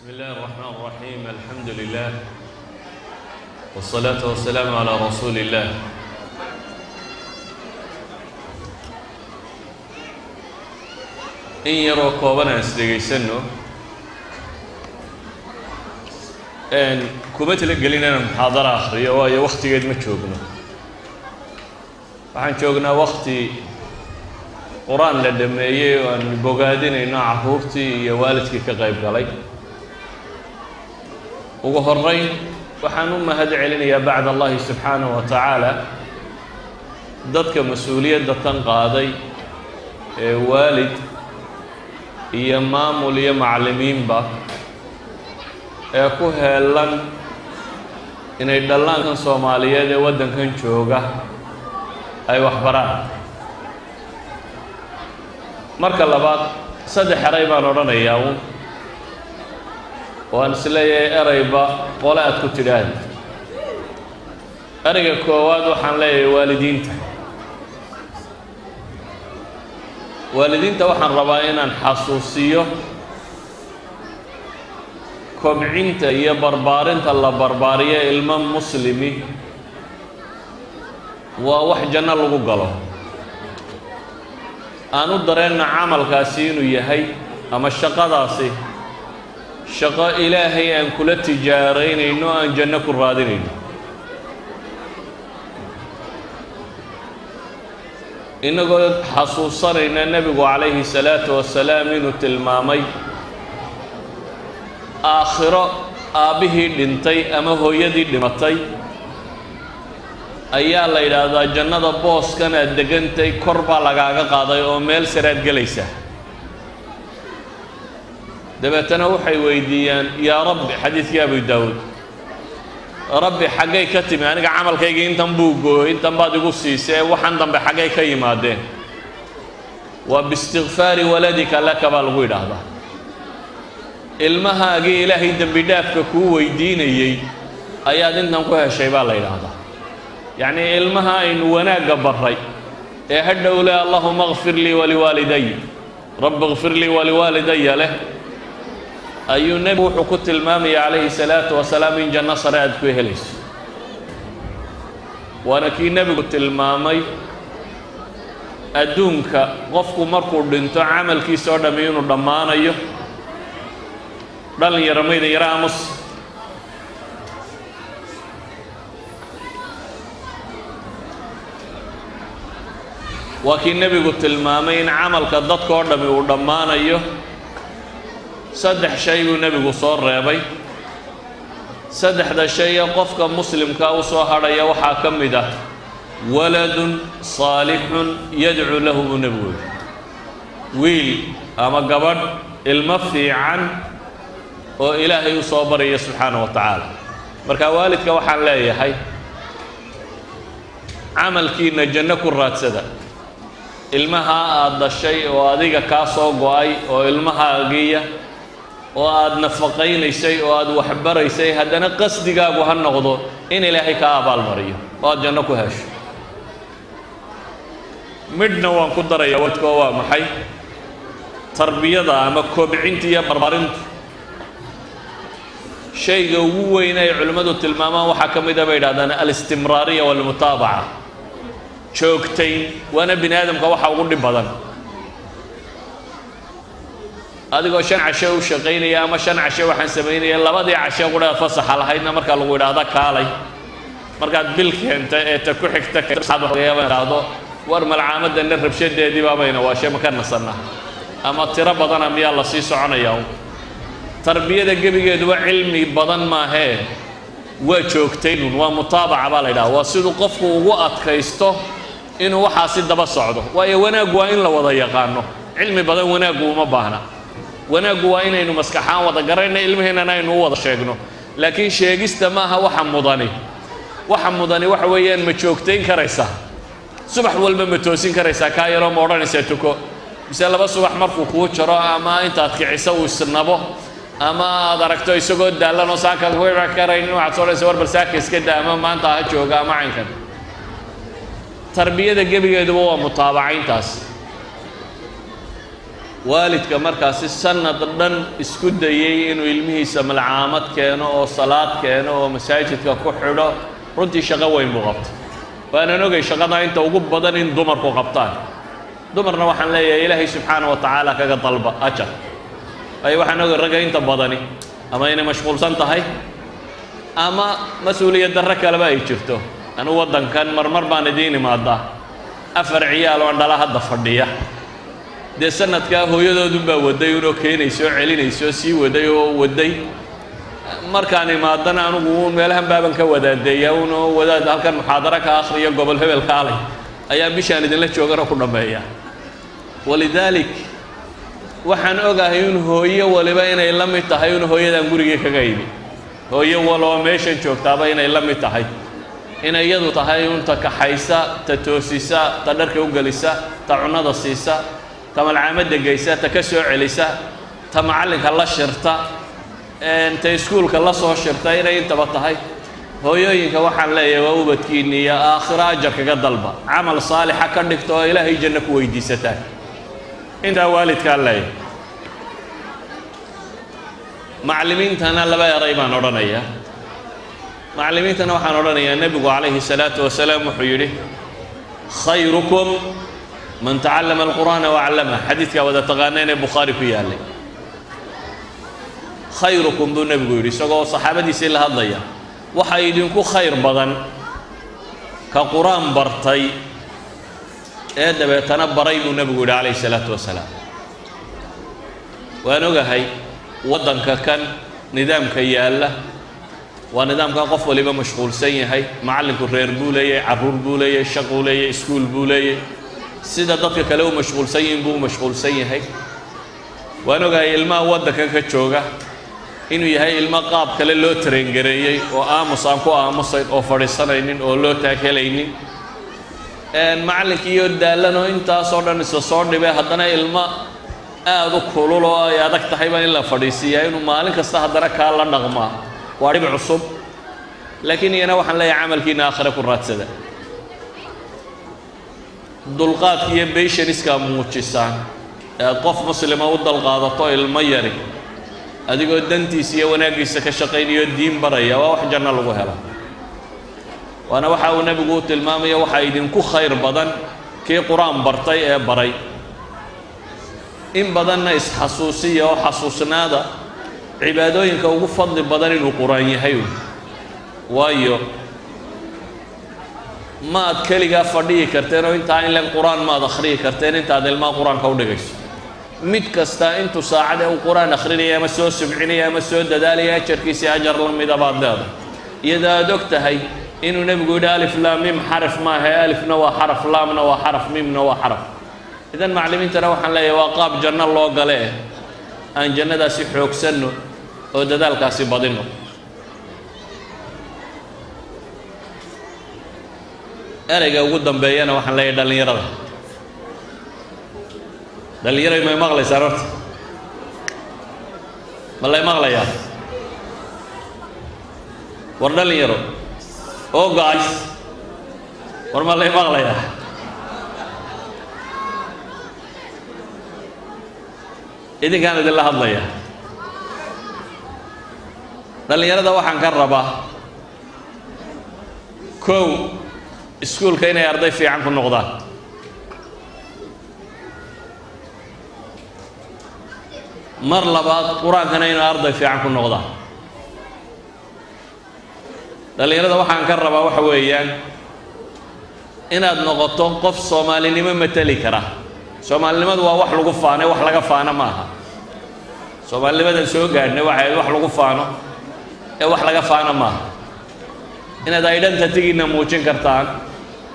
بسم الله الرحمن الرحيم الحمد لله والصلاة والسلام على رسول الله إن يروا كوبنا إسليسنو إن كوبت لقلنا محاضرة آخرية وهي وقت قد ما تشوفنا waxaan joognaa waqti quraan la dhameeyay oo aan bogaadinayno caruurtii iyo waalidkii ka qayb galay ugu horeyn waxaan u mahad celinayaa bacda Allah subhanahu wa ta'ala dadka mas'uuliyadda tan qaaday ee waalid iyo maamul iyo macallimiinba ee ku heelan inay dhallaankan Soomaaliyeed ee wadankan jooga ay wax baraan marka labaad saddex eray baan odhanayaa waan isleeyahay erayba qole aad ku tidhaahdo erayga koowaad waxaan leeyahay waalidiinta waxaan rabaa inaan xasuusiyo kobcinta iyo barbaarinta la barbaariyo ilmo muslimi waa wax janno lagu galo aanu dareenna camalkaasi inuu yahay ama shaqadaasi shaqo ilaahay aan kula tijaaraynayno aan janno ku raadinayno inagoo xasuusanayna nebigu calayhi salaatu wasalaam inuu tilmaamay aakhiro aabbihii dhintay ama hooyadii dhimatay ayaa la yidhaahdaa jannada booskan aad degantay kor baa lagaaga qaaday oo meel sare aad gelaysaa dabeetana waxay weydiiyaan yaa rabbi xadiidkii abu daawuud rabbi xaggay ka timi aniga camalkaygii intan buu gooyey intan baad igu siisee waxaan dambe xaggay ka yimaadeen waa biistikfaari waladika laka baa lagu yidhaahdaa ilmahaagii ilaahay dembi dhaafka kuu weydiinayey ayaad intan ku heshay baa la yidhaahdaa يعني ilmaha aynu wanaaga baray ee hadhow le allahumma ighfir li wa liwalidayya rabbi ighfir li wa liwalidayya leh ayuu nabi wuxuu ku tilmaamay calayhi salaatu wasalaam in janno sare aad ku helayso waana kii nabigu tilmaamay adduunka qofku markuu dhinto camalkiisa oo dhammi inuu dhammaanayo dhalinyaro mayda yara aamus waa kii nebigu tilmaamay in camalka dadka oo dhammi uu dhammaanayo saddex shay buu nebigu soo reebay saddexda shay ee qofka muslimkaa u soo hadhaya waxaa ka mid ah waladun saalixun yadcuu lahu buu nebigu yidhi wiil ama gabadh ilmo fiican oo ilaahay u soo baraya subxaanahu wa tacaala marka waalidka waxaan leeyahay camalkiina janno ku raadsada ilmaha aad dhashay oo adiga kaa soo go'ay oo ilmahaagiya oo aad nafaqaynaysay oo aad waxbaraysay haddana qasdigaagu ha noqdo in ilaahay kaa abaalmariyo oo aad janno ku hesho midhna waan ku darayaa wadkoo waa maxay tarbiyada ama kobcinta iyo barbaarintu shayga ugu weyn ay culimmadu tilmaamaan waxaa ka mid a bay yidhahdaan alistimraariya walmutaabaca joogtayn waana bini aadamka waxa ugu dhib badan adigoo 5 casho u shaqaynaya ama 5 casho waxaan samaynaya labadii casho qura fasaxa lahaydna marka lagu yiraahdo kaalay markaad bil keenta ee ta ku xigta saad wax laga yiraahdo war malcaamadana rabshadeedii baabayna waa shay marka nasanna ama tiro badan miyaa la sii soconaya tarbiyada gebigeedu waa cilmi badan ma ahe waa joogtayn waa mutaabaca baa la yiraahdaa waa sidoo qofku ugu adkaysto inuu waxa si daba socdo waayo wanaag waa in la wada yaqaano cilmi badan wanaag uma baahna wanaag waa inaynu maskaxaan wada garayna ilmaheena aynu wada sheegno laakiin sheegista maaha waxa mudani waxa weeyaan ma joogtayn karaysa subax walba ma toosin karaysa ka yaro ma oranaysa tuko mise laba subax markuu ku jiro ama intaad kiciso uu isnabo ama aad aragto isagoo daalan oo saaka weerar karaynin waxaad soo leeyahay war bal saaka iska daama maanta ha jooga ama caynkan tarbiyada gebigeedu waa mutaabacayntaas waalidka markaasi sanad dhan isku dayay inuu ilmihiisa malcaamad keeno oo salaad keeno oo masaajidka ku xidho runtii shaqo weyn buu qabtay waanan ogay shaqada inta ugu badan in dumarku qabtaan dumarna waxaan leeyahay ilaahay subxaanahu wa tacaala kaga dalba ajar ay waxaan ogay ragga inta badani ama inay mashquulsan tahay ama mas-uuliyad darro kaleba ay jirto anu waddankan marmar baan idiin imaadaa 4 ciyaal oo dhala hadda fadhiya dee sanadkaa hooyadoodunbaa waday unoo keenayso oo celinayso sii waday oo waday markaan imaadana anugu meelahan baaban ka wadaadeeya unoo wadaad halkan muxaadaro ka akhriyo gobol hebel kaalay ayaa bishaan idinla joogana ku dhammeeya walidaalik waxaan ogahay in hooyo waliba inay la mid tahay in hooyadan gurigii kaga yimi hooyo waloo meeshan joogtaaba inay la mid tahay inay iyadu tahay unta kaxaysa ta toosisa ta dharka u gelisa ta cunada siisa ta malcaamadda geysa ta ka soo celisa ta macallinka la shirta ta iskuulka la soo shirta inay intaba tahay hooyooyinka waxaan leeyahay waa ubadkiinni iyo aakhiro ajar kaga dalba camal saalixa ka dhigto oo ilaahay janno ku weydiisataan intaa waalidkaan leeyahay macallimiintana laba eray baan odhanayaa macallimiintana waxaan odhanayaa nebigu calayhi salaatu wasalaam wuxuu yidhi khayrukum man tacallama alqur'aana wacallama xadiidkaa wada taqaaneen ee bukhaari ku yaallay khayrukum buu nebigu yidhi isagoo saxaabadiisii la hadlaya waxaa idinku khayr badan ka qur'aan bartay ee dabeetana baray buu nebigu yidhi calayhi salaatu wasalaam waan ogahay waddanka kan nidaamka yaalla waa nidaamkan qof waliba mashquulsan yahay macallinku reer buu leeyahay carruur buu leeyahay shaquu leeyahay iskuul buu leeyahay sida dadka kale u mashquulsan yihiin buu u mashquulsan yahay waan ogahay ilmaha waddankan ka jooga inuu yahay ilmo qaab kale loo tarengareeyey oo aamus aan ku aamusayn oo fadhiisanaynin oo loo taagelaynin macallinkiiyo daallanoo intaasoo dhan isa soo dhibay haddana ilmo aad u kulul oo ay adag tahayba in la fadhiisiiyaa inuu maalin kasta haddana kaa la dhaqmaa waa dhib cusub laakiin iyana waxaan leeyahay camalkiina aakhire ku raadsada dulqaadka iyo patience-ka muujisaan ee aad qof muslima u dalqaadato ilmo yari adigoo dantiisa iyo wanaaggiisa ka shaqaynayo diin baraya waa wax janno lagu helo waana waxa uu nebigu u tilmaamaya waxaa idinku khayr badan kii qur-aan bartay ee baray in badanna isxasuusiya oo xasuusnaada cibaadooyinka ugu fadli badan inuu qur-aan yahay waayo ma aad keligaa fadhiyi karteen oo intaa in leg qur-aan ma ad akhriyi karteen intaad ilmaha qur-aanka u dhigayso mid kasta intuu saacad ee uu qur-aan akhrinaya ama soo subcinaya ama soo dadaalaya ajarkiisii ajar la mida baad leedahay iyadoo aad og tahay inuu nebigu yidhi alif laam mim xaraf maaha alifna waa xaraf laamna waa xaraf mimna waa xaraf idan macallimiintana waxaan leeyahay waa qaab janno loo gale aan jannadaasi xoogsanno oo dadaalkaasi badinno ereyga ugu dambeeyana waxaan leeyahay dhallinyarada dhallinyaray may maqlaysaan horta ma lay maqlayaa war dhallinyaro oo guys war ma lay maqlayaa idinkaan idinla hadlaya dhallinyarada waxaan ka rabaa kow iskuulka inay arday fiican ku noqdaan mar labaad qur-aankana inay arday fiican ku noqdaan dhallinyarada waxaan ka rabaa waxa weeyaan inaad noqoto qof soomaalinimo mateli kara soomaalinimadu waa wax lagu faano wax laga faano maaha soomaalinimadan soo gaadhnay waxay wax lagu faano ee wax laga faano maaha inaad identity-giina muujin kartaan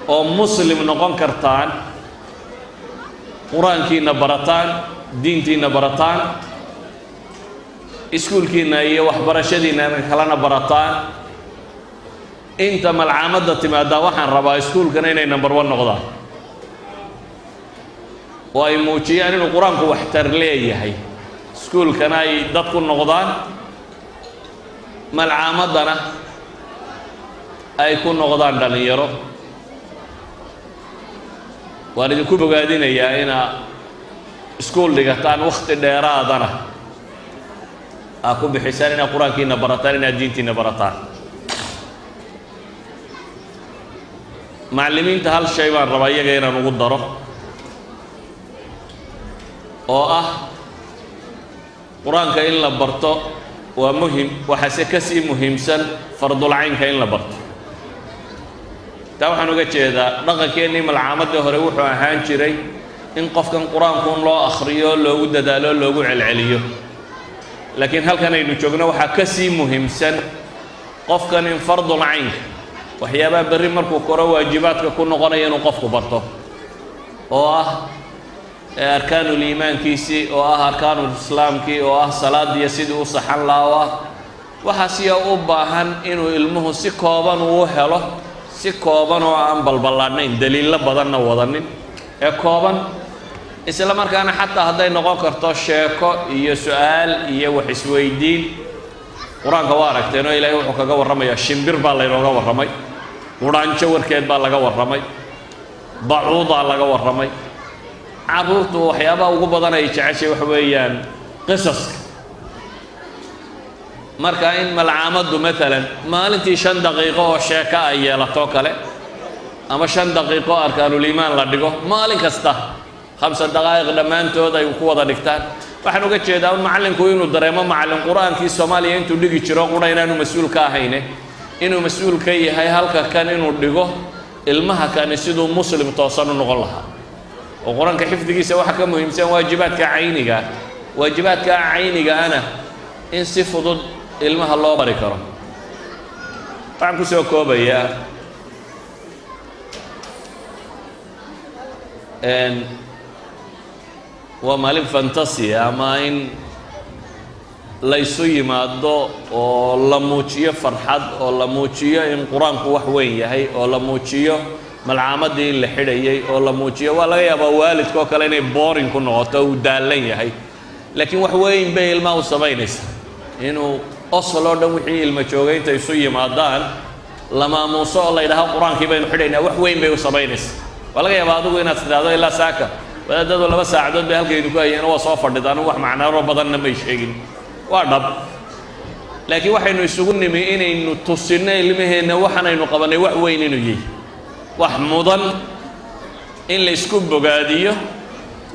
oo muslim noqon kartaan qur-aankiina barataan diintiina barataan iskuulkiina iyo waxbarashadiina kalena barataan inta malcaamadda timaadaa waxaan rabaa iskuulkana inay number 1 noqdaan oo ay muujiyaan inuu qur-aanku waxtar leeyahay iskuulkana ay dadku noqdaan malcaamaddana ay ku noqdaan dhallinyaro waan idinku bogaadinayaa inaa iskuul dhigataan waqti dheeraadana aa ku bixisaan inaad qur-aankiina barataan inaad diintiina barataan macallimiinta hal shay baan rabaa iyaga inaan ugu daro oo ah qur-aanka in la barto waa muhim waxaase ka sii muhiimsan fardulcaynka in la barto taa waxaan uga jeedaa dhaqankeennii malcaamadii hore wuxuu ahaan jiray in qofkan qur-aankuun loo akhriyo loogu dadaalo loogu celceliyo laakiin halkan aynu joogno waxaa ka sii muhiimsan qofkan in fardulcaynka waxyaabaha berri markuu koro waajibaadka ku noqonaya inuu qofku barto oo ah arkaanuliimaankiisii oo ah arkaanulislaamkii oo ah salaadiya sidii u saxan lahaa oo ah waxaasiya u baahan inuu ilmuhu si kooban uu helo si kooban oo aan balballaadhnayn daliillo badanna wadanin ee kooban isla markaana xataa hadday noqon karto sheeko iyo su'aal iyo wax isweydiin qur-aanka waa aragteen oo ilaahay wuxuu kaga warramayaa shimbir baa laynooga warramay quraanjo warkeed baa laga warramay bacuudaa laga warramay carruurtu waxyaabaha ugu badan ay jeceshay waxa weeyaan qisaska marka in malcaamaddu maalan maalintii 5 daqiiqo oo sheeko ay yeelato kale ama 5 daqiiqo arkaanuliimaan la dhigo maalin kasta 5 daqiiq dhammaantood ay ku wada dhigtaan waxaan uga jeedaa macallinku inuu dareemo macallin qur-aankii Soomaaliya intuu dhigi jiro qura inaanu mas'uul ka ahayn inuu mas'uul ka yahay halka kan inuu dhigo ilmaha kan sidoo muslim toosan u noqon lahaa oo qur-aanka xifdigiisa waxa ka muhiimsan waajibaadka cayniga ana in si fudud ilmaha loo bari karo waxaan ku soo koobayaa waa maalin fantasiya ama in la isu yimaado oo la muujiyo farxad oo la muujiyo in qur-aanku wax weyn yahay oo la muujiyo malcaamadii in la xidhayay oo la muujiyo waa laga yaabaa waalidkoo kale inay boring ku noqoto uu daalan yahay laakiin wax weyn bay ilmaha u samaynaysaa inuu osol oo dhan wixii ilma joogay intay isu yimaadaan la maamuuso oo la yidhaaho qur-aankii baynu xidhaynaa wax weyn bay u samaynaysaa waa laga yaabaa adigu inaad tidhaahdo ilaa saaka wadaadadu 2 saacadood bay halkaynu ku hayeen waa soo fadhidaan wax macnaaro badanna may sheegin waa dhab laakiin waxaynu isugu nimi inaynu tusinno ilmaheenna waxaanaynu qabanay wax weyn inuu yahay wax mudan in la isku bogaadiyo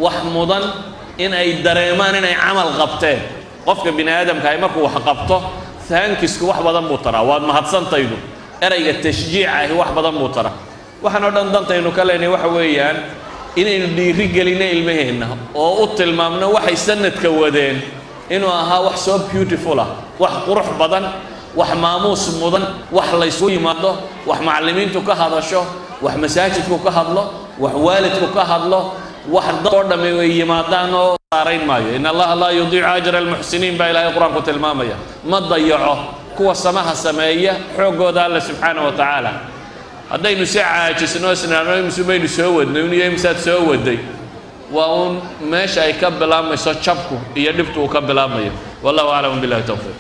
wax mudan in ay dareemaan inay camal qabteen qofka bini aadamka ay markuu wax qabto thankisku wax badan buu taraa waad mahadsantaydu erayga tashjiic ah wax badan buu taraa waxaan oo dhan dantaynu ka leenahay waxa weeyaan inaynu dhiiri gelino ilmaheenna oo u tilmaamno waxay sanadka wadeen inuu ahaa wax soo beautiful ah wax qurux badan wax maamuus mudan wax la isku yimaado wax macallimiintu ka hadasho wax masaajidku ka hadlo wax waalidku ka hadlo wax dadoo dhamay way yimaadaan oo saarayn maayo in allaha laa yudiicu ajra almuxsiniin baa ilaahay qur-aanku tilmaamaya ma dayaco kuwa samaha sameeya xoogooda alla subxaanahu wa tacaala haddaynu si caajisno isnaano imsu baynu soo wadnay uniyo imsaad soo waday waa uun meesha ay ka bilaamayso jabku iyo dhibtu uu ka bilaamayo wallahu aclam billahi tawfiiq